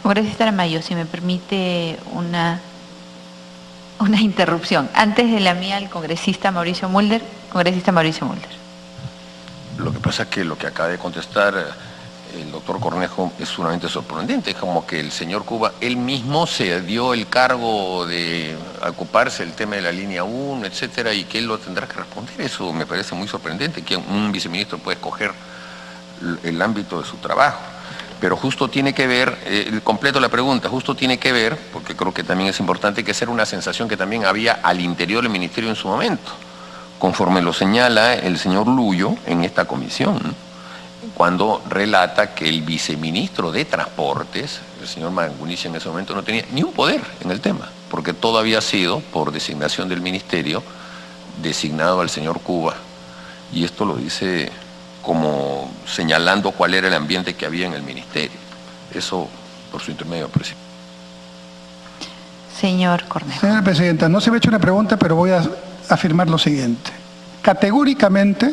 Congresista Aramayo, si me permite una interrupción. Antes de la mía, el congresista Mauricio Mulder. Congresista Mauricio Mulder. Lo que pasa es que lo que acaba de contestar el doctor Cornejo es sumamente sorprendente. Es como que el señor Cuba, él mismo se dio el cargo de ocuparse el tema de la línea 1, etcétera, y que él lo tendrá que responder. Eso me parece muy sorprendente, que un viceministro puede escoger el ámbito de su trabajo. Pero justo tiene que ver, completo la pregunta, justo tiene que ver, porque creo que también es importante, que esa era una sensación que también había al interior del ministerio en su momento, conforme lo señala el señor Luyo en esta comisión, cuando relata que el viceministro de Transportes, el señor Marangunich, en ese momento no tenía ni un poder en el tema, porque todo había sido, por designación del ministerio, designado al señor Cuba. Y esto lo dice como señalando cuál era el ambiente que había en el ministerio. Eso por su intermedio, presidente. Señor Cornejo. Señora Presidenta, no se me ha hecho una pregunta, pero voy a afirmar lo siguiente. Categóricamente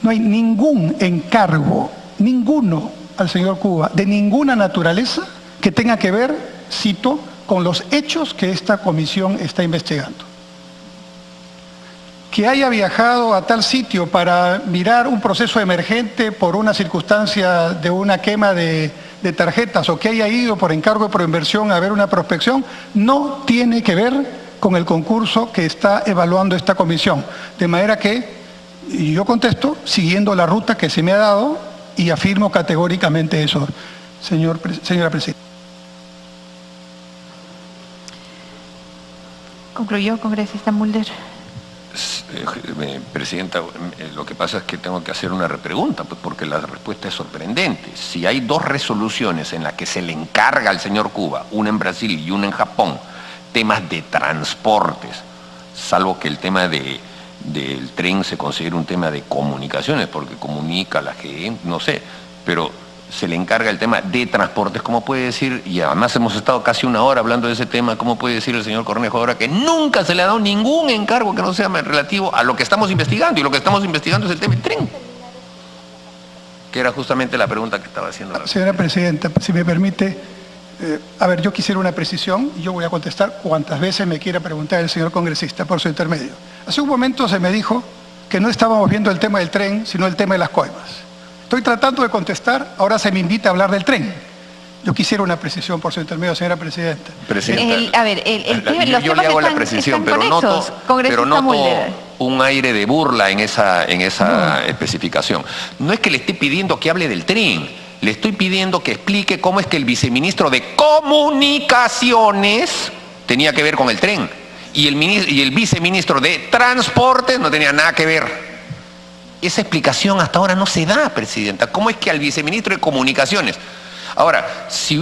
no hay ningún encargo, ninguno al señor Cuba, de ninguna naturaleza que tenga que ver, cito, con los hechos que esta comisión está investigando. Que haya viajado a tal sitio para mirar un proceso emergente por una circunstancia de una quema de tarjetas, o que haya ido por encargo de Proinversión a ver una prospección, no tiene que ver con el concurso que está evaluando esta comisión. De manera que yo siguiendo la ruta que se me ha dado, y afirmo categóricamente eso, señora Presidenta. ¿Concluyó, congresista Mulder? Presidenta, lo que pasa es que tengo que hacer una repregunta, pues, porque la respuesta es sorprendente. Si hay dos resoluciones en las que se le encarga al señor Cuba, una en Brasil y una en Japón, temas de transportes, salvo que el tema del tren se considere un tema de comunicaciones, porque comunica la GE, no sé, pero se le encarga el tema de transportes, ¿cómo puede decir? Y además hemos estado casi una hora hablando de ese tema, ¿cómo puede decir el señor Cornejo ahora que nunca se le ha dado ningún encargo que no sea relativo a lo que estamos investigando? Y lo que estamos investigando es el tema del tren, que era justamente la pregunta que estaba haciendo. Señora Presidenta, si me permite, yo quisiera una precisión y yo voy a contestar cuantas veces me quiera preguntar el señor congresista por su intermedio. Hace un momento se me dijo que no estábamos viendo el tema del tren, sino el tema de las coimas. Estoy tratando de contestar, ahora se me invita a hablar del tren. Yo quisiera una precisión por su intermedio, señora Presidenta. Yo le hago la precisión, pero noto un aire de burla en esa especificación. No es que le esté pidiendo que hable del tren, le estoy pidiendo que explique cómo es que el viceministro de Comunicaciones tenía que ver con el tren y el viceministro de Transportes no tenía nada que ver. Esa explicación hasta ahora no se da, Presidenta. ¿Cómo es que al viceministro de Comunicaciones? Ahora, si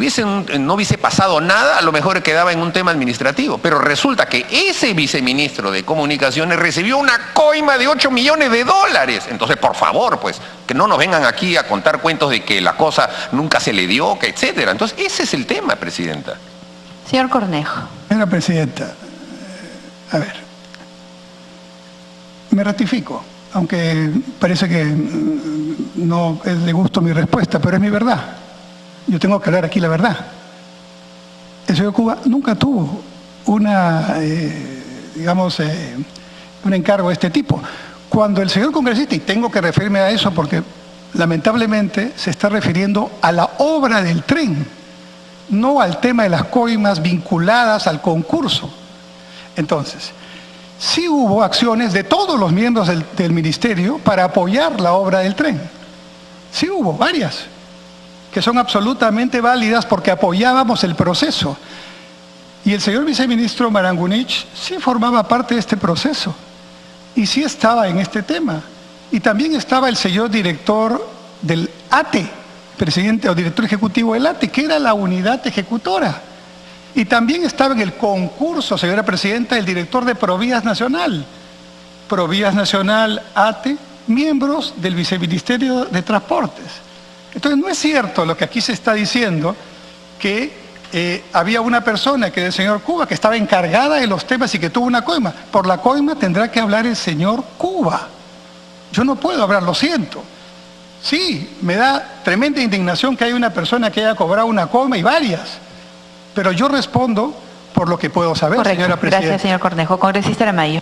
no hubiese pasado nada, a lo mejor quedaba en un tema administrativo, pero resulta que ese viceministro de Comunicaciones recibió una coima de $8 millones. Entonces, por favor, pues, que no nos vengan aquí a contar cuentos de que la cosa nunca se le dio, que etcétera. Entonces, ese es el tema, Presidenta. Señor Cornejo. Señora Presidenta, me ratifico, aunque parece que no es de gusto mi respuesta, pero es mi verdad. Yo tengo que hablar aquí la verdad. El señor Cuba nunca tuvo un encargo de este tipo. Cuando el señor congresista, y tengo que referirme a eso porque lamentablemente se está refiriendo a la obra del tren, no al tema de las coimas vinculadas al concurso. Entonces, sí hubo acciones de todos los miembros del ministerio para apoyar la obra del tren. Sí hubo varias, que son absolutamente válidas porque apoyábamos el proceso. Y el señor viceministro Marangunich sí formaba parte de este proceso y sí estaba en este tema. Y también estaba el señor director del ATE, presidente o director ejecutivo del ATE, que era la unidad ejecutora. Y también estaba en el concurso, señora Presidenta, el director de Provías Nacional. Provías Nacional, ATE, miembros del Viceministerio de Transportes. Entonces no es cierto lo que aquí se está diciendo, que había una persona, que era el señor Cuba, que estaba encargada de los temas y que tuvo una coima. Por la coima tendrá que hablar el señor Cuba. Yo no puedo hablar, lo siento. Sí, me da tremenda indignación que haya una persona que haya cobrado una coima y varias. Pero yo respondo por lo que puedo saber, Correcto. señora presidenta. Gracias, señor Cornejo. Congresista Aramayo.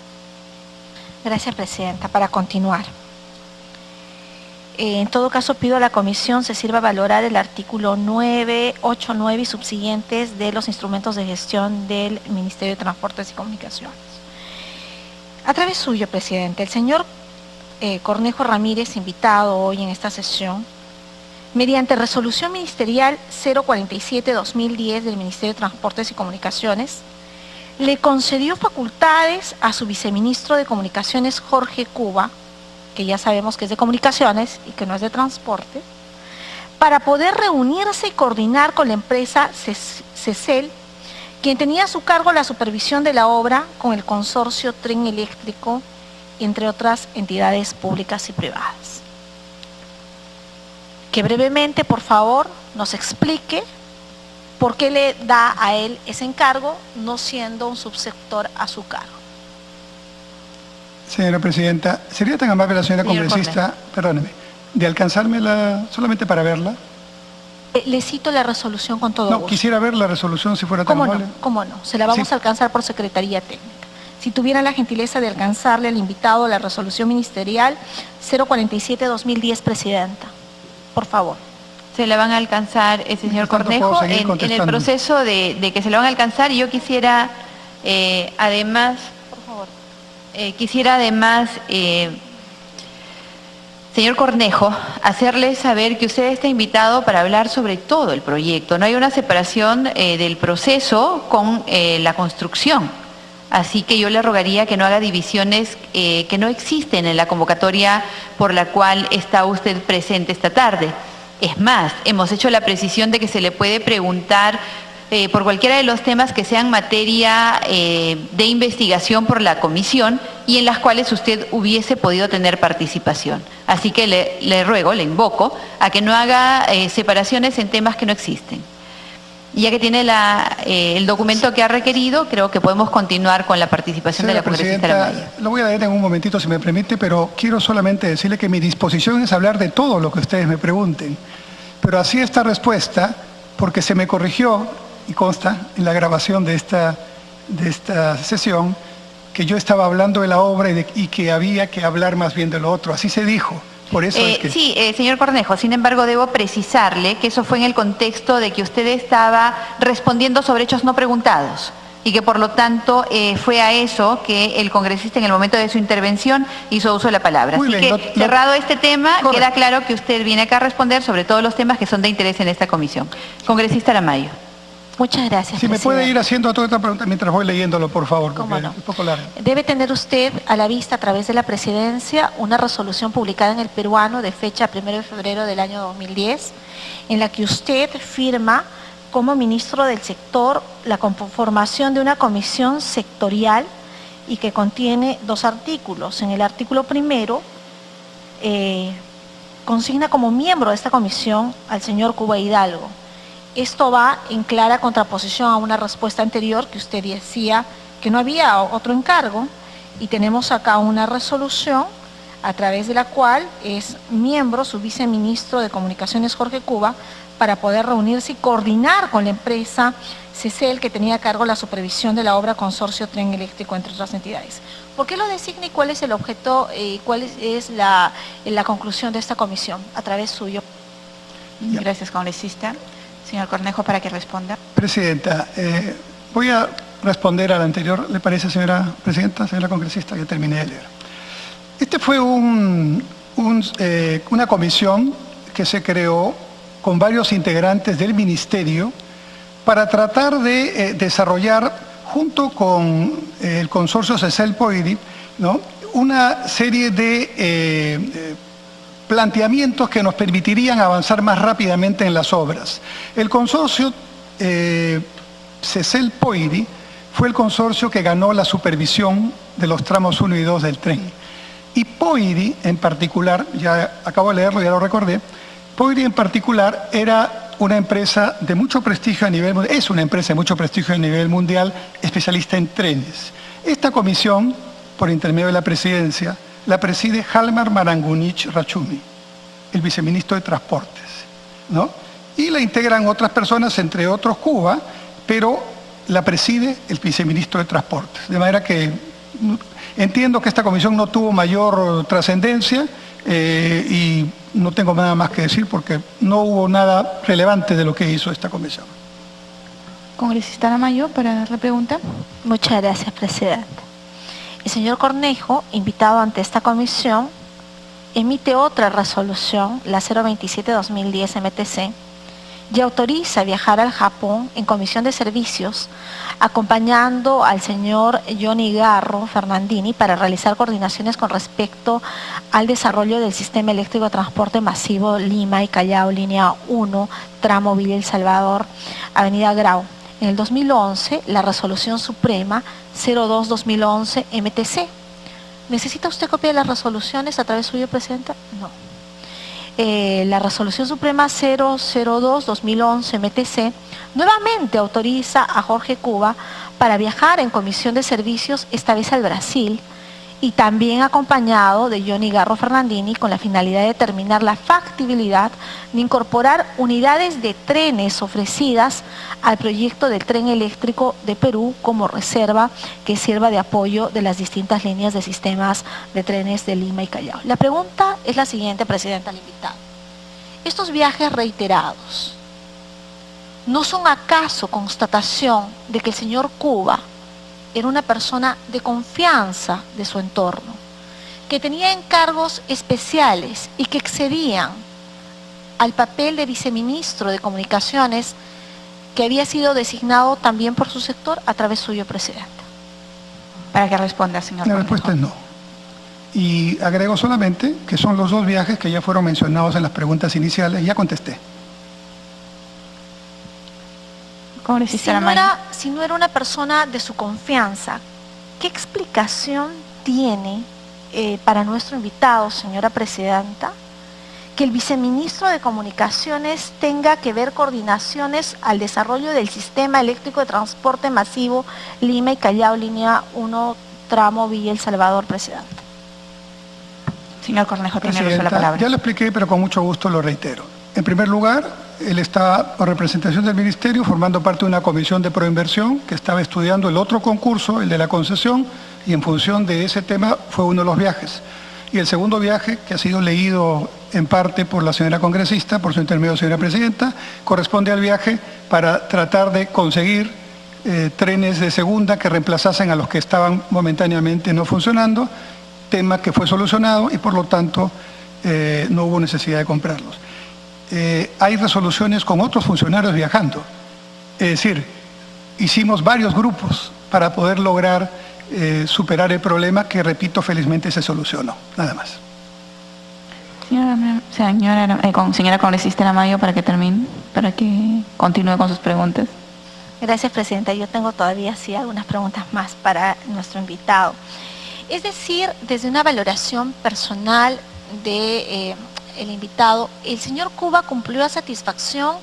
Gracias, presidenta. Para continuar. En todo caso, pido a la comisión se sirva a valorar el artículo 9, 8, 9 y subsiguientes de los instrumentos de gestión del Ministerio de Transportes y Comunicaciones. A través suyo, presidente, el señor Cornejo Ramírez, invitado hoy en esta sesión, mediante resolución ministerial 047-2010 del Ministerio de Transportes y Comunicaciones, le concedió facultades a su viceministro de Comunicaciones, Jorge Cuba, que ya sabemos que es de comunicaciones y que no es de transporte, para poder reunirse y coordinar con la empresa CECEL, quien tenía a su cargo la supervisión de la obra con el consorcio Tren Eléctrico, entre otras entidades públicas y privadas. Que brevemente, por favor, nos explique por qué le da a él ese encargo, no siendo un subsector a su cargo. Señora presidenta, ¿sería tan amable la señora Señor congresista, perdóneme, de alcanzármela solamente para verla? Le cito la resolución con todo No, gusto. quisiera ver la resolución si fuera tan ¿Cómo amable. no? ¿Cómo no? Se la vamos Sí. a alcanzar por Secretaría Técnica. Si tuvieran la gentileza de alcanzarle al invitado la resolución ministerial 047-2010, presidenta. Por favor. Se la van a alcanzar, señor Mientras tanto, Cornejo, puedo seguir en el contestando. proceso de que se la van a alcanzar. Yo quisiera, además, Por favor. Señor Cornejo, hacerle saber que usted está invitado para hablar sobre todo el proyecto. No hay una separación del proceso con la construcción. Así que yo le rogaría que no haga divisiones que no existen en la convocatoria por la cual está usted presente esta tarde. Es más, hemos hecho la precisión de que se le puede preguntar por cualquiera de los temas que sean materia de investigación por la comisión y en las cuales usted hubiese podido tener participación. Así que le ruego, le invoco a que no haga separaciones en temas que no existen. Ya que tiene el documento que ha requerido, creo que podemos continuar con la participación de la Señora congresista presidenta, Aramayo. lo voy a leer en un momentito si me permite, pero quiero solamente decirle que mi disposición es hablar de todo lo que ustedes me pregunten. Pero así esta respuesta, porque se me corrigió, y consta en la grabación de esta sesión, que yo estaba hablando de la obra y que había que hablar más bien de lo otro. Así se dijo. Por eso es que... Sí, señor Cornejo, sin embargo debo precisarle que eso fue en el contexto de que usted estaba respondiendo sobre hechos no preguntados y que por lo tanto fue a eso que el congresista en el momento de su intervención hizo uso de la palabra. Muy Así bien, que cerrado este tema, Correcto. queda claro que usted viene acá a responder sobre todos los temas que son de interés en esta comisión. Congresista Aramayo. Muchas gracias, Si me puede presidenta. ir haciendo toda esta pregunta mientras voy leyéndolo, por favor, ¿Cómo porque no? es un poco largo. Debe tener usted a la vista a través de la presidencia una resolución publicada en El Peruano de fecha 1 de febrero del año 2010, en la que usted firma como ministro del sector la conformación de una comisión sectorial y que contiene 2 artículos. En el artículo primero consigna como miembro de esta comisión al señor Cuba Hidalgo. Esto va en clara contraposición a una respuesta anterior que usted decía que no había otro encargo y tenemos acá una resolución a través de la cual es miembro su viceministro de Comunicaciones Jorge Cuba para poder reunirse y coordinar con la empresa CECEL que tenía a cargo la supervisión de la obra Consorcio Tren Eléctrico entre otras entidades. ¿Por qué lo designa y cuál es el objeto y cuál es la conclusión de esta comisión a través suyo? Gracias, congresista. Señor Cornejo, para que responda. Presidenta, voy a responder al anterior, ¿le parece, señora presidenta, señora congresista? Que terminé de leer. Este fue una comisión que se creó con varios integrantes del ministerio para tratar de desarrollar, junto con el consorcio CECEL-POIDI, ¿no?, una serie de planteamientos que nos permitirían avanzar más rápidamente en las obras. El consorcio CECEL-POIDI fue el consorcio que ganó la supervisión de los tramos 1 y 2 del tren. Y POIDI en particular, ya acabo de leerlo, ya lo recordé, POIDI en particular era una empresa de mucho prestigio a nivel mundial, es una empresa de mucho prestigio a nivel mundial, especialista en trenes. Esta comisión, por intermedio de la presidencia, la preside Halmar Marangunich Rachumi, el viceministro de Transportes, ¿no? Y la integran otras personas, entre otros Cuba, pero la preside el viceministro de Transportes. De manera que entiendo que esta comisión no tuvo mayor trascendencia y no tengo nada más que decir porque no hubo nada relevante de lo que hizo esta comisión. Congresista Aramayo, para dar la pregunta. Muchas gracias, presidente. El señor Cornejo, invitado ante esta comisión, emite otra resolución, la 027-2010 MTC, y autoriza viajar al Japón en comisión de servicios, acompañando al señor Johnny Garro Fernandini para realizar coordinaciones con respecto al desarrollo del sistema eléctrico de transporte masivo Lima y Callao, línea 1, tramo Villa El Salvador, avenida Grau. En el 2011, la resolución suprema 02-2011 MTC. ¿Necesita usted copia de las resoluciones a través suyo, Presidenta? No. La resolución suprema 002-2011 MTC nuevamente autoriza a Jorge Cuba para viajar en comisión de servicios, esta vez al Brasil, y también acompañado de Johnny Garro Fernandini con la finalidad de determinar la factibilidad de incorporar unidades de trenes ofrecidas al proyecto del tren eléctrico de Perú como reserva que sirva de apoyo de las distintas líneas de sistemas de trenes de Lima y Callao. La pregunta es la siguiente, Presidenta, al invitado. Estos viajes reiterados, ¿no son acaso constatación de que el señor Cuba era una persona de confianza de su entorno, que tenía encargos especiales y que excedían al papel de viceministro de Comunicaciones que había sido designado también por su sector a través suyo, Presidenta? Para que responda, señor La Cornejo. respuesta es no. Y agrego solamente que son los dos viajes que ya fueron mencionados en las preguntas iniciales, ya contesté. Congresista Aramayo. Si no era una persona de su confianza, ¿qué explicación tiene para nuestro invitado, señora Presidenta, que el viceministro de Comunicaciones tenga que ver coordinaciones al desarrollo del sistema eléctrico de transporte masivo Lima y Callao, línea 1, tramo Villa El Salvador, Presidenta? Señor Cornejo, tiene uso de la Presidenta, palabra. ya lo expliqué, pero con mucho gusto lo reitero. En primer lugar, él está por representación del Ministerio formando parte de una comisión de proinversión que estaba estudiando el otro concurso, el de la concesión, y en función de ese tema fue uno de los viajes. Y el segundo viaje, que ha sido leído en parte por la señora congresista, por su intermedio, señora Presidenta, corresponde al viaje para tratar de conseguir trenes de segunda que reemplazasen a los que estaban momentáneamente no funcionando, tema que fue solucionado y por lo tanto no hubo necesidad de comprarlos. Hay resoluciones con otros funcionarios viajando. Es decir, hicimos varios grupos para poder lograr superar el problema que, repito, felizmente se solucionó. Nada más. Señora congresista Aramayo, para que termine, para que continúe con sus preguntas. Gracias, Presidenta. Yo tengo todavía sí algunas preguntas más para nuestro invitado. Es decir, desde una valoración personal de el invitado, ¿el señor Cuba cumplió a satisfacción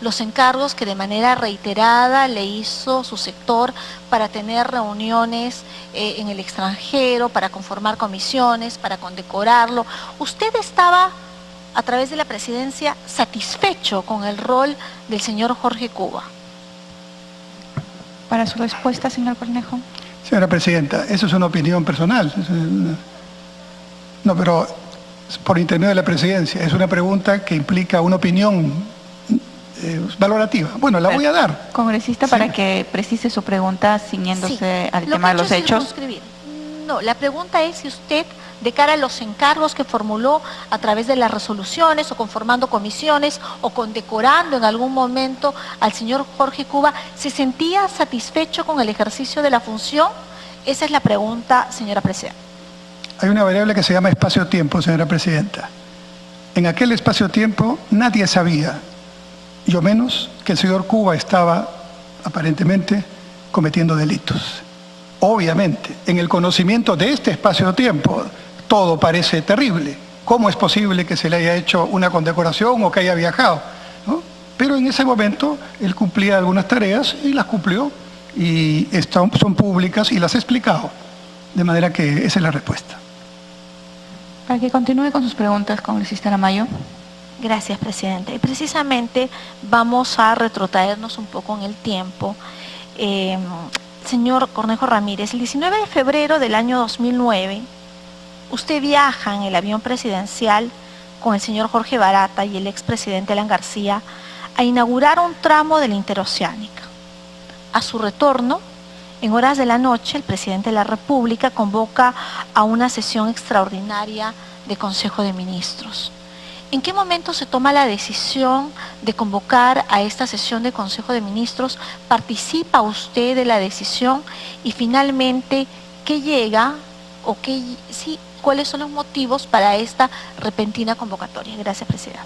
los encargos que de manera reiterada le hizo su sector para tener reuniones en el extranjero, para conformar comisiones, para condecorarlo? ¿Usted estaba, a través de la presidencia, satisfecho con el rol del señor Jorge Cuba? Para su respuesta, señor Cornejo. Señora Presidenta, eso es una opinión personal. No, pero por intermedio de la Presidencia, es una pregunta que implica una opinión valorativa. Bueno, la voy a dar. Congresista, Sí. para que precise su pregunta ciñéndose al tema de los hechos. No, la pregunta es si usted, de cara a los encargos que formuló a través de las resoluciones o conformando comisiones o condecorando en algún momento al señor Jorge Cuba, ¿se sentía satisfecho con el ejercicio de la función? Esa es la pregunta, señora Presidenta. Hay una variable que se llama espacio-tiempo, señora Presidenta. En aquel espacio-tiempo nadie sabía, yo menos, que el señor Cuba estaba aparentemente cometiendo delitos. Obviamente, en el conocimiento de este espacio-tiempo, todo parece terrible. ¿Cómo es posible que se le haya hecho una condecoración o que haya viajado? ¿No? Pero en ese momento él cumplía algunas tareas y las cumplió y son públicas y las he explicado. De manera que esa es la respuesta. Para que continúe con sus preguntas, congresista Aramayo. Gracias, Presidente. Y precisamente vamos a retrotraernos un poco en el tiempo. Señor Cornejo Ramírez, el 19 de febrero del año 2009, usted viaja en el avión presidencial con el señor Jorge Barata y el expresidente Alan García a inaugurar un tramo de la interoceánica. A su retorno, en horas de la noche, el presidente de la República convoca a una sesión extraordinaria de Consejo de Ministros. ¿En qué momento se toma la decisión de convocar a esta sesión de Consejo de Ministros? ¿Participa usted de la decisión? Y finalmente, ¿qué llega o cuáles son los motivos para esta repentina convocatoria? Gracias, Presidenta.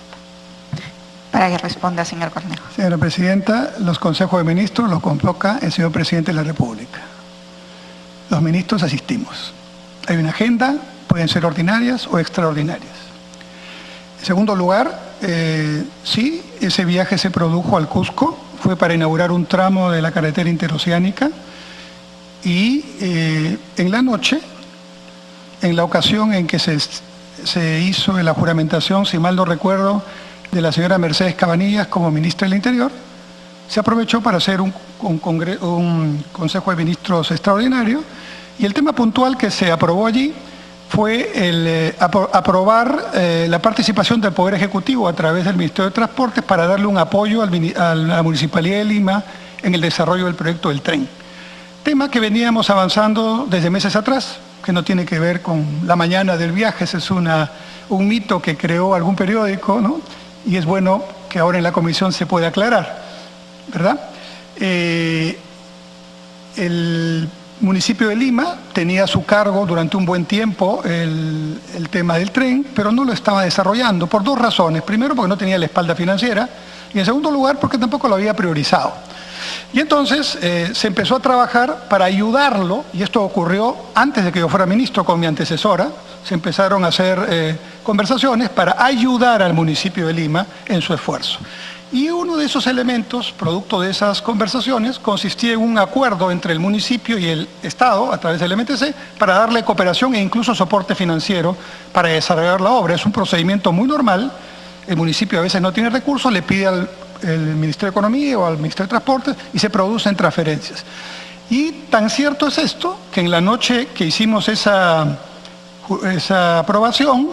Para que responda, señor Cornejo. Señora Presidenta, los consejos de ministros los convoca el señor Presidente de la República. Los ministros asistimos. Hay una agenda, pueden ser ordinarias o extraordinarias. En segundo lugar, sí, ese viaje se produjo al Cusco, fue para inaugurar un tramo de la carretera interoceánica y en la noche, en la ocasión en que se hizo la juramentación, si mal no recuerdo, de la señora Mercedes Cabanillas como ministra del Interior, se aprovechó para hacer un Consejo de Ministros extraordinario y el tema puntual que se aprobó allí fue el aprobar la participación del Poder Ejecutivo a través del Ministerio de Transportes para darle un apoyo a la Municipalidad de Lima en el desarrollo del proyecto del tren. Tema que veníamos avanzando desde meses atrás, que no tiene que ver con la mañana del viaje, ese es un mito que creó algún periódico, ¿no? Y es bueno que ahora en la comisión se pueda aclarar, ¿verdad? El municipio de Lima tenía a su cargo durante un buen tiempo el tema del tren, pero no lo estaba desarrollando por dos razones. Primero, porque no tenía la espalda financiera, y en segundo lugar, porque tampoco lo había priorizado. Y entonces se empezó a trabajar para ayudarlo, y esto ocurrió antes de que yo fuera ministro con mi antecesora. Se empezaron a hacer conversaciones para ayudar al municipio de Lima en su esfuerzo. Y uno de esos elementos, producto de esas conversaciones, consistía en un acuerdo entre el municipio y el Estado, a través del MTC, para darle cooperación e incluso soporte financiero para desarrollar la obra. Es un procedimiento muy normal. El municipio a veces no tiene recursos, le pide al Ministerio de Economía o al Ministerio de Transportes y se producen transferencias. Y tan cierto es esto, que en la noche que hicimos esa aprobación,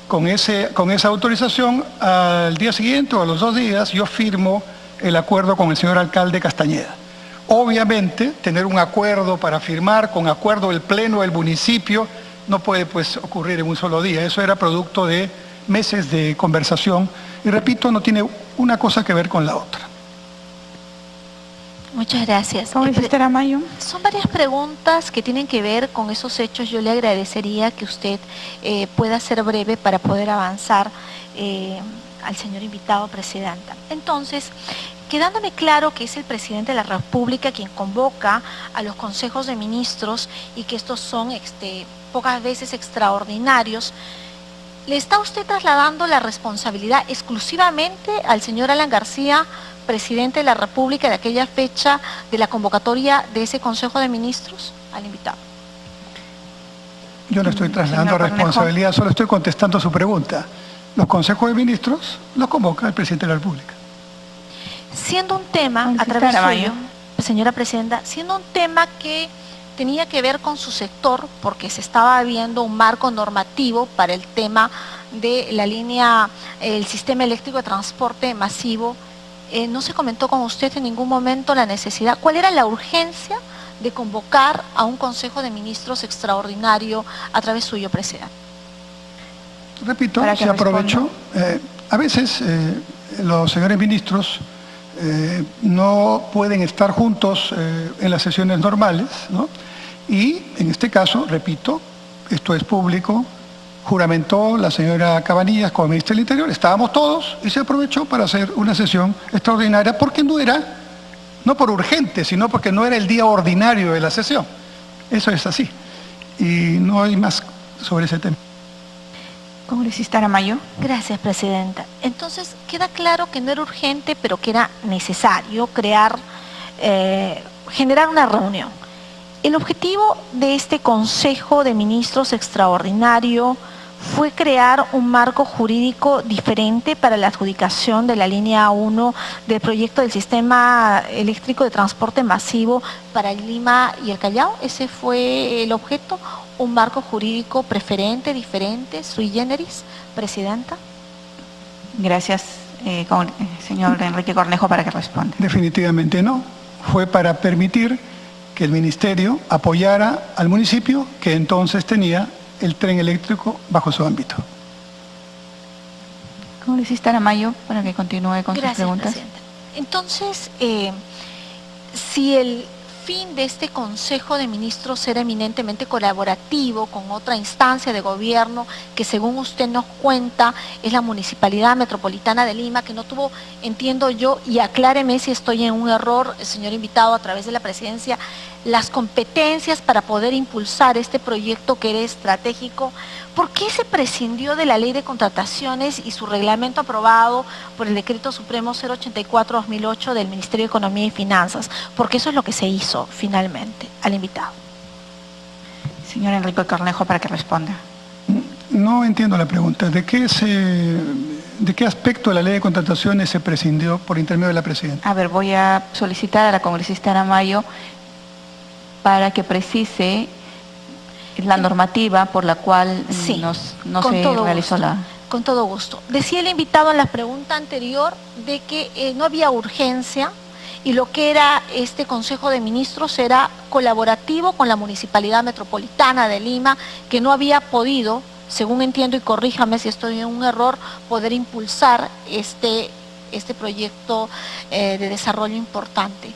con esa autorización, al día siguiente o a los 2 días, yo firmo el acuerdo con el señor alcalde Castañeda. Obviamente, tener un acuerdo para firmar, con acuerdo del pleno del municipio, no puede pues ocurrir en un solo día. Eso era producto de meses de conversación y, repito, no tiene una cosa que ver con la otra. Muchas gracias. Congresista Aramayo. Son varias preguntas que tienen que ver con esos hechos. Yo le agradecería que usted pueda ser breve para poder avanzar al señor invitado, Presidenta. Entonces, quedándome claro que es el Presidente de la República quien convoca a los consejos de ministros y que estos son pocas veces extraordinarios, ¿le está usted trasladando la responsabilidad exclusivamente al señor Alan García, Presidente de la República, de aquella fecha de la convocatoria de ese Consejo de Ministros, al invitado? Yo no estoy trasladando responsabilidad, solo estoy contestando su pregunta. Los consejos de ministros los convoca el Presidente de la República. Siendo un tema, a través suyo, señora Presidenta, siendo un tema que tenía que ver con su sector, porque se estaba viendo un marco normativo para el tema de la línea, el sistema eléctrico de transporte masivo, ¿no se comentó con usted en ningún momento la necesidad? ¿Cuál era la urgencia de convocar a un Consejo de Ministros extraordinario a través suyo, Presidente? Repito, se aprovechó. A veces los señores ministros no pueden estar juntos en las sesiones normales, ¿no? Y en este caso, repito, esto es público, juramentó la señora Cabanillas como ministra del Interior, estábamos todos y se aprovechó para hacer una sesión extraordinaria porque no por urgente, sino porque no era el día ordinario de la sesión. Eso es así. Y no hay más sobre ese tema. Congresista Aramayo. Gracias, Presidenta. Entonces, queda claro que no era urgente, pero que era necesario generar una reunión. El objetivo de este Consejo de Ministros extraordinario fue crear un marco jurídico diferente para la adjudicación de la línea 1 del proyecto del sistema eléctrico de transporte masivo para Lima y el Callao. ¿Ese fue el objeto? ¿Un marco jurídico preferente, diferente, sui generis, Presidenta? Gracias, señor Enrique Cornejo, para que responda. Definitivamente no. Fue para permitir que el ministerio apoyara al municipio que entonces tenía el tren eléctrico bajo su ámbito. Congresista Aramayo, para que continúe con sus preguntas. Presidenta. Entonces, si el fin de este Consejo de Ministros era eminentemente colaborativo con otra instancia de gobierno que, según usted nos cuenta, es la Municipalidad Metropolitana de Lima, que no tuvo, entiendo yo, y acláreme si estoy en un error, señor invitado, a través de la presidencia, las competencias para poder impulsar este proyecto que era estratégico. ¿Por qué se prescindió de la Ley de Contrataciones y su reglamento aprobado por el Decreto Supremo 084-2008 del Ministerio de Economía y Finanzas? Porque eso es lo que se hizo finalmente. Al invitado. Señor Enrique Cornejo, para que responda. No entiendo la pregunta. ¿De qué aspecto de la Ley de Contrataciones se prescindió por intermedio de la Presidenta? A ver, voy a solicitar a la congresista Aramayo para que precise la normativa por la cual sí, no con se todo realizó gusto, la... Con todo gusto. Decía el invitado en la pregunta anterior de que no había urgencia y lo que era este Consejo de Ministros era colaborativo con la Municipalidad Metropolitana de Lima, que no había podido, según entiendo, y corríjame si estoy en un error, poder impulsar este proyecto de desarrollo importante.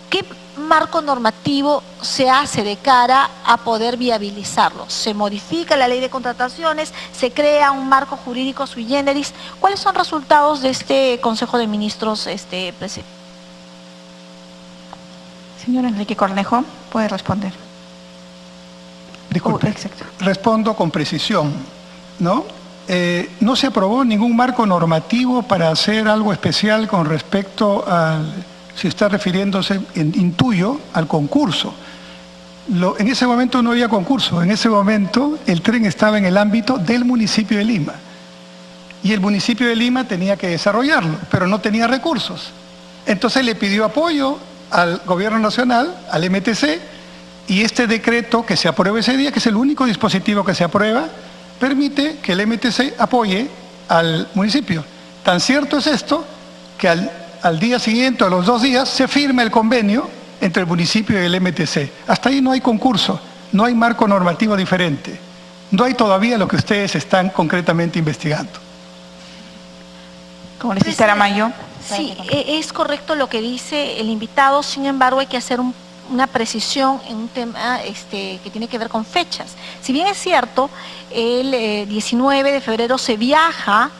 ¿Qué marco normativo se hace de cara a poder viabilizarlo? ¿Se modifica la Ley de Contrataciones? ¿Se crea un marco jurídico sui generis? ¿Cuáles son resultados de este Consejo de Ministros, presidente? Señor Enrique Cornejo, puede responder. Disculpe, exacto. Respondo con precisión, ¿no? No se aprobó ningún marco normativo para hacer algo especial con respecto al... Si está refiriéndose, intuyo, al concurso. En ese momento no había concurso, en ese momento el tren estaba en el ámbito del municipio de Lima. Y el municipio de Lima tenía que desarrollarlo, pero no tenía recursos. Entonces le pidió apoyo al gobierno nacional, al MTC, y este decreto que se aprueba ese día, que es el único dispositivo que se aprueba, permite que el MTC apoye al municipio. Tan cierto es esto que al día siguiente, a los 2 días, se firma el convenio entre el municipio y el MTC. Hasta ahí no hay concurso, no hay marco normativo diferente. No hay todavía lo que ustedes están concretamente investigando. Congresista Aramayo. Sí, es correcto lo que dice el invitado, sin embargo hay que hacer una precisión en un tema que tiene que ver con fechas. Si bien es cierto, el 19 de febrero se viaja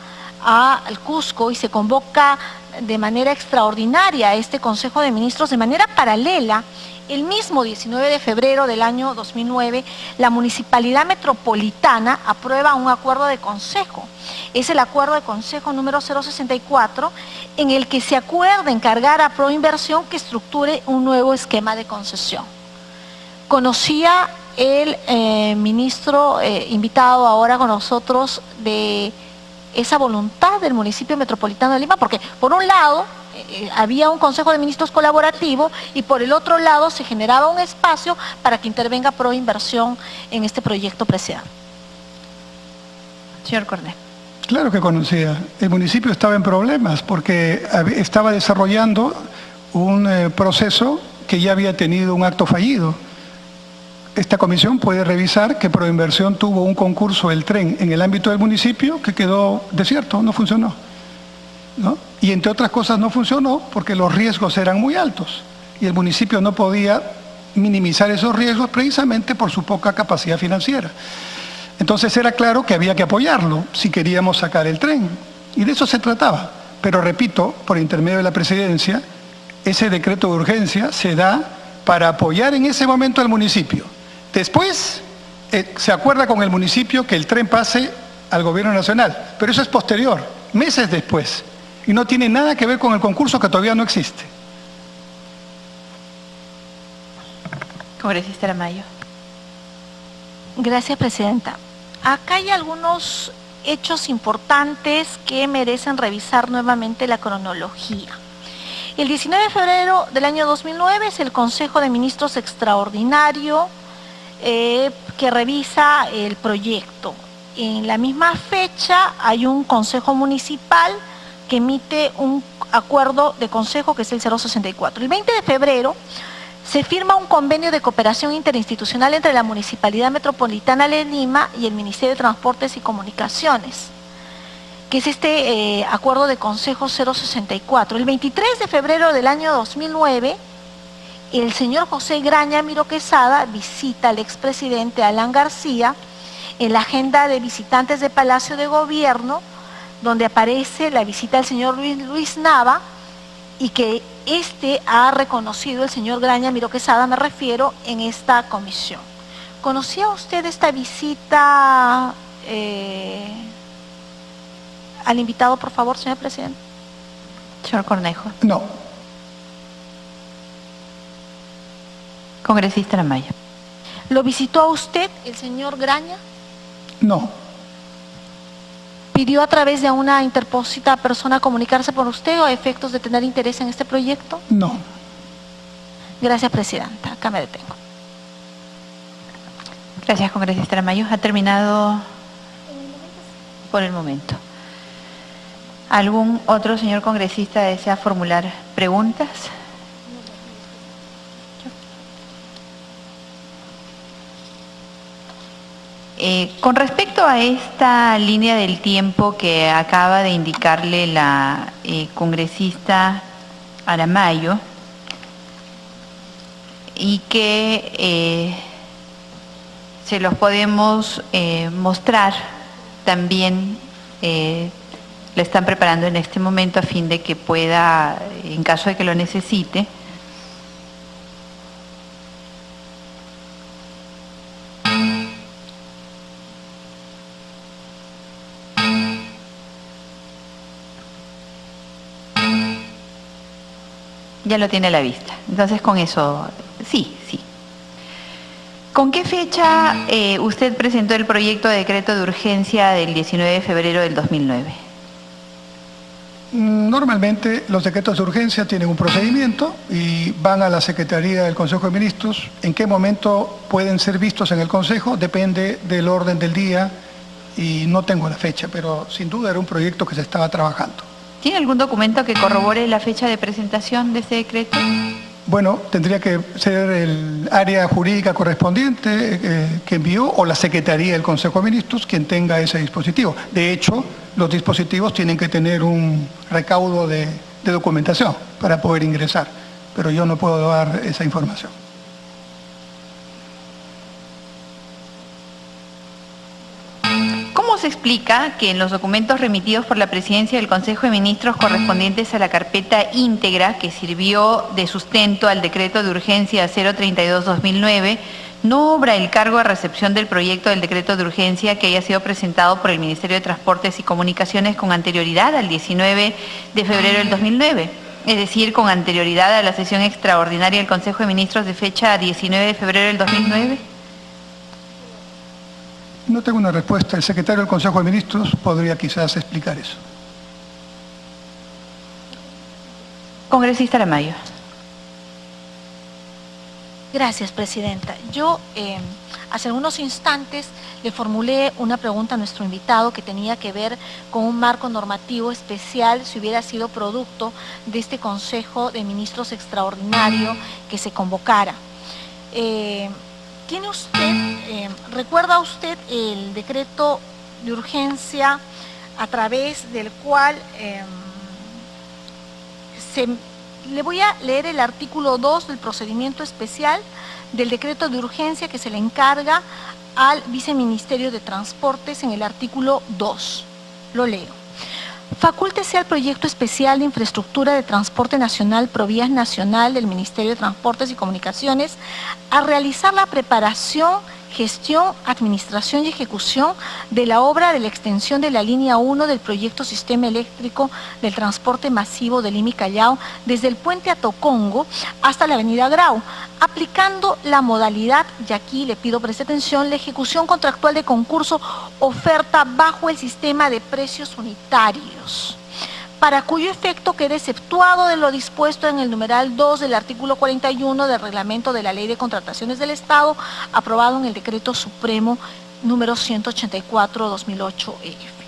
al Cusco y se convoca de manera extraordinaria a este Consejo de Ministros, de manera paralela, el mismo 19 de febrero del año 2009, la Municipalidad Metropolitana aprueba un acuerdo de consejo. Es el acuerdo de consejo número 064, en el que se acuerda encargar a Proinversión que estructure un nuevo esquema de concesión. Conocía el ministro invitado ahora con nosotros de esa voluntad del municipio metropolitano de Lima, porque por un lado había un Consejo de Ministros colaborativo y por el otro lado se generaba un espacio para que intervenga Proinversión en este proyecto preciado. Señor Cornejo. Claro que conocía. El municipio estaba en problemas porque estaba desarrollando un proceso que ya había tenido un acto fallido. Esta comisión puede revisar que Proinversión tuvo un concurso del tren en el ámbito del municipio que quedó desierto, no funcionó, ¿no? Y entre otras cosas no funcionó porque los riesgos eran muy altos y el municipio no podía minimizar esos riesgos precisamente por su poca capacidad financiera. Entonces era claro que había que apoyarlo si queríamos sacar el tren y de eso se trataba. Pero repito, por intermedio de la presidencia, ese decreto de urgencia se da para apoyar en ese momento al municipio. Después se acuerda con el municipio que el tren pase al gobierno nacional, pero eso es posterior, meses después, y no tiene nada que ver con el concurso que todavía no existe. Congresista Aramayo. Gracias, Presidenta. acá hay algunos hechos importantes que merecen revisar nuevamente la cronología. El 19 de febrero del año 2009 es el Consejo de Ministros Extraordinario que revisa el proyecto. En la misma fecha hay un Consejo Municipal que emite un acuerdo de consejo que es el 064. El 20 de febrero se firma un convenio de cooperación interinstitucional entre la Municipalidad Metropolitana de Lima y el Ministerio de Transportes y Comunicaciones, que es este acuerdo de consejo 064. El 23 de febrero del año 2009, el señor José Graña Miró Quesada visita al expresidente Alan García en la agenda de visitantes de Palacio de Gobierno, donde aparece la visita del señor Luis Nava, y que ha reconocido el señor Graña Miró Quesada, me refiero, en esta comisión. ¿Conocía usted esta visita al invitado, por favor, señor presidente? Señor Cornejo. No. Congresista Aramayo. ¿Lo visitó a usted el señor Graña? No. ¿Pidió a través de una interpósita persona comunicarse por usted o a efectos de tener interés en este proyecto? No. Gracias, presidenta. Acá me detengo. Gracias, congresista Aramayo. Ha terminado por el momento. ¿Algún otro señor congresista desea formular preguntas? Con respecto a esta línea del tiempo que acaba de indicarle la congresista Aramayo y que se los podemos mostrar también, la están preparando en este momento a fin de que pueda, en caso de que lo necesite, ya lo tiene a la vista. Entonces con eso, sí. ¿Con qué fecha usted presentó el proyecto de decreto de urgencia del 19 de febrero del 2009? Normalmente los decretos de urgencia tienen un procedimiento y van a la Secretaría del Consejo de Ministros. ¿En qué momento pueden ser vistos en el Consejo? Depende del orden del día y no tengo la fecha, pero sin duda era un proyecto que se estaba trabajando. ¿Tiene algún documento que corrobore la fecha de presentación de ese decreto? Bueno, tendría que ser el área jurídica correspondiente que envió o la Secretaría del Consejo de Ministros quien tenga ese dispositivo. De hecho, los dispositivos tienen que tener un recaudo de documentación para poder ingresar, pero yo no puedo dar esa información. ¿Cómo se explica que en los documentos remitidos por la Presidencia del Consejo de Ministros correspondientes a la carpeta íntegra que sirvió de sustento al decreto de urgencia 032-2009 no obra el cargo de recepción del proyecto del decreto de urgencia que haya sido presentado por el Ministerio de Transportes y Comunicaciones con anterioridad al 19 de febrero del 2009? Es decir, con anterioridad a la sesión extraordinaria del Consejo de Ministros de fecha 19 de febrero del 2009. No tengo una respuesta. El secretario del Consejo de Ministros podría quizás explicar eso. Congresista Aramayo. Gracias, presidenta. Yo hace algunos instantes le formulé una pregunta a nuestro invitado que tenía que ver con un marco normativo especial si hubiera sido producto de este Consejo de Ministros extraordinario que se convocara. ¿Tiene usted, recuerda usted el decreto de urgencia a través del cual le voy a leer el artículo 2 del procedimiento especial del decreto de urgencia que se le encarga al Viceministerio de Transportes en el artículo 2? Lo leo. Facúltese al Proyecto Especial de Infraestructura de Transporte Nacional Provías Nacional del Ministerio de Transportes y Comunicaciones a realizar la preparación gestión, administración y ejecución de la obra de la extensión de la línea 1 del proyecto Sistema Eléctrico del Transporte Masivo de Lima y Callao desde el puente Atocongo hasta la avenida Grau, aplicando la modalidad, y aquí le pido preste atención, la ejecución contractual de concurso oferta bajo el sistema de precios unitarios, para cuyo efecto quede exceptuado de lo dispuesto en el numeral 2 del artículo 41 del reglamento de la Ley de Contrataciones del Estado, aprobado en el Decreto Supremo número 184/2008-F.